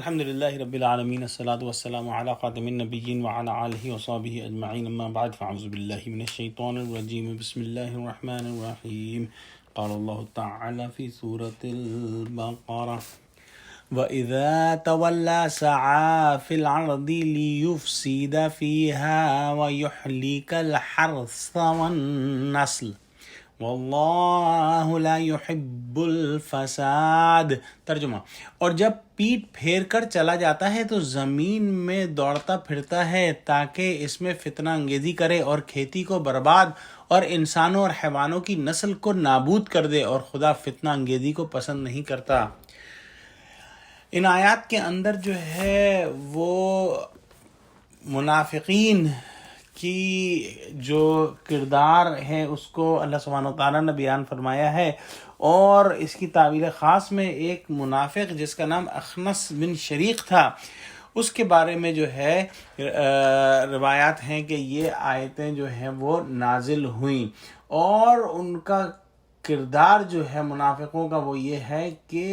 الحمد للہ رب العالمین الصلاۃ والسلام علی خاتم النبیین وعلی آلہ وصحبہ اجمعین اما بعد فاعوذ باللہ من الشیطان الرجیم بسم اللہ الرحمن الرحیم قال اللہ تعالی فی سورۃ البقرہ وَإِذَا تَوَلَّى سَعَى فِي الْأَرْضِ لِيُفْسِدَ فِيهَا وَيُهْلِكَ الْحَرْثَ وَالنَّسْلَ واللہ لا يحب الفساد۔ ترجمہ: اور جب پیٹ پھیر کر چلا جاتا ہے تو زمین میں دوڑتا پھرتا ہے تاکہ اس میں فتنہ انگیزی کرے اور کھیتی کو برباد اور انسانوں اور حیوانوں کی نسل کو نابود کر دے، اور خدا فتنہ انگیزی کو پسند نہیں کرتا۔ ان آیات کے اندر جو ہے وہ منافقین کی جو کردار ہے اس کو اللہ سبحانہ وتعالیٰ نے بیان فرمایا ہے، اور اس کی تعویل خاص میں ایک منافق جس کا نام اخنس بن شریق تھا، اس کے بارے میں جو ہے روایات ہیں کہ یہ آیتیں جو ہیں وہ نازل ہوئیں، اور ان کا کردار جو ہے منافقوں کا وہ یہ ہے کہ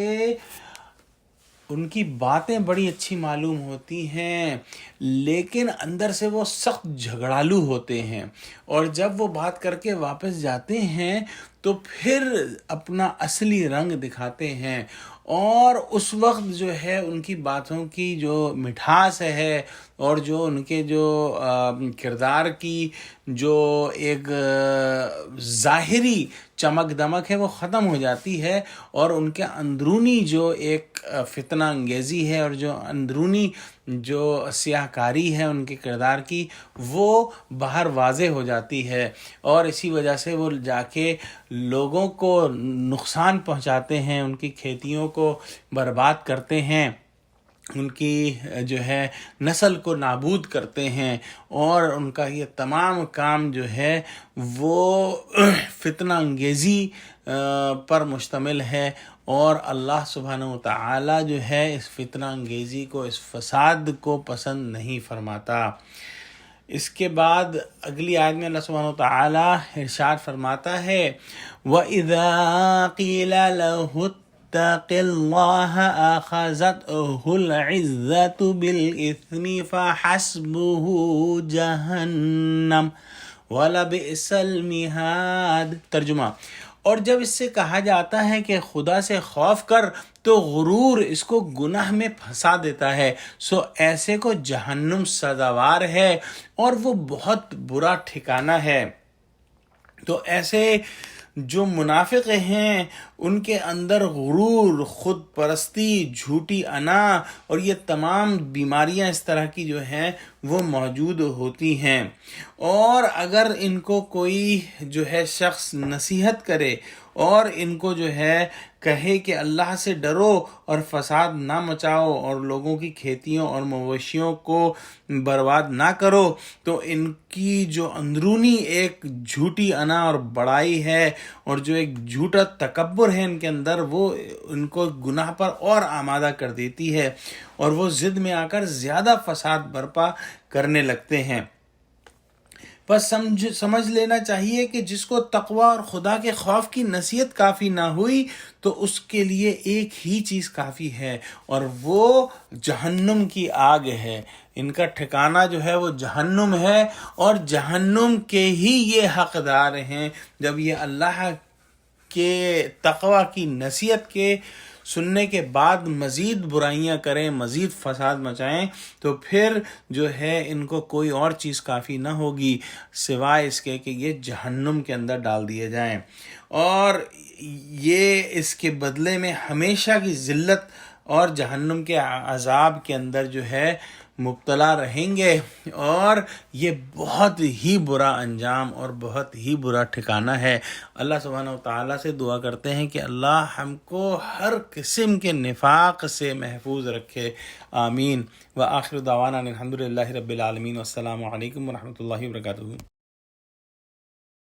ان کی باتیں بڑی اچھی معلوم ہوتی ہیں لیکن اندر سے وہ سخت جھگڑالو ہوتے ہیں، اور جب وہ بات کر کے واپس جاتے ہیں تو پھر اپنا اصلی رنگ دکھاتے ہیں، اور اس وقت جو ہے ان کی باتوں کی جو مٹھاس ہے اور جو ان کے جو کردار کی جو ایک ظاہری چمک دمک ہے وہ ختم ہو جاتی ہے، اور ان کے اندرونی جو ایک فتنہ انگیزی ہے اور جو اندرونی جو سیاہ کاری ہے ان کے کردار کی وہ باہر واضح ہو جاتی ہے، اور اسی وجہ سے وہ جا کے لوگوں کو نقصان پہنچاتے ہیں، ان کی کھیتیوں کو برباد کرتے ہیں، ان کی جو ہے نسل کو نابود کرتے ہیں، اور ان کا یہ تمام کام جو ہے وہ فتنہ انگیزی پر مشتمل ہے، اور اللہ سبحانہ وتعالی جو ہے اس فتنہ انگیزی کو، اس فساد کو پسند نہیں فرماتا۔ اس کے بعد اگلی آیت میں اللہ سبحانہ وتعالی ارشاد فرماتا ہے وَإِذَا قِيلَ لَهُ اتَّقِ اللَّهَ أَخَذَتْهُ الْعِزَّةُ بِالْإِثْمِ فَحَسْبُهُ جَهَنَّمُ وَلَبِئْسَ الْمِهَادُ۔ ترجمہ: اور جب اس سے کہا جاتا ہے کہ خدا سے خوف کر تو غرور اس کو گناہ میں پھنسا دیتا ہے، سو ایسے کو جہنم سزاوار ہے اور وہ بہت برا ٹھکانہ ہے۔ تو ایسے جو منافق ہیں ان کے اندر غرور، خود پرستی، جھوٹی انا اور یہ تمام بیماریاں اس طرح کی جو ہیں وہ موجود ہوتی ہیں، اور اگر ان کو کوئی جو ہے شخص نصیحت کرے اور ان کو جو ہے کہے کہ اللہ سے ڈرو اور فساد نہ مچاؤ اور لوگوں کی کھیتیوں اور مویشیوں کو برباد نہ کرو، تو ان کی جو اندرونی ایک جھوٹی انا اور بڑائی ہے اور جو ایک جھوٹا تکبر ہے ان کے اندر، وہ ان کو گناہ پر اور آمادہ کر دیتی ہے، اور وہ ضد میں آ کر زیادہ فساد برپا کرنے لگتے ہیں۔ بس سمجھ لینا چاہیے کہ جس کو تقوی اور خدا کے خوف کی نصیحت کافی نہ ہوئی تو اس کے لیے ایک ہی چیز کافی ہے، اور وہ جہنم کی آگ ہے۔ ان کا ٹھکانہ جو ہے وہ جہنم ہے، اور جہنم کے ہی یہ حقدار ہیں۔ جب یہ اللہ کے تقوی کی نصیحت کے سننے کے بعد مزید برائیاں کریں، مزید فساد مچائیں، تو پھر جو ہے ان کو کوئی اور چیز کافی نہ ہوگی سوائے اس کے کہ یہ جہنم کے اندر ڈال دیے جائیں، اور یہ اس کے بدلے میں ہمیشہ کی ذلت اور جہنم کے عذاب کے اندر جو ہے مبتلا رہیں گے، اور یہ بہت ہی برا انجام اور بہت ہی برا ٹھکانہ ہے۔ اللہ سبحانہ وتعالیٰ سے دعا کرتے ہیں کہ اللہ ہم کو ہر قسم کے نفاق سے محفوظ رکھے، آمین۔ وآخر دعوانا الحمد للہ رب العالمین، والسلام علیکم ورحمۃ اللہ وبرکاتہ۔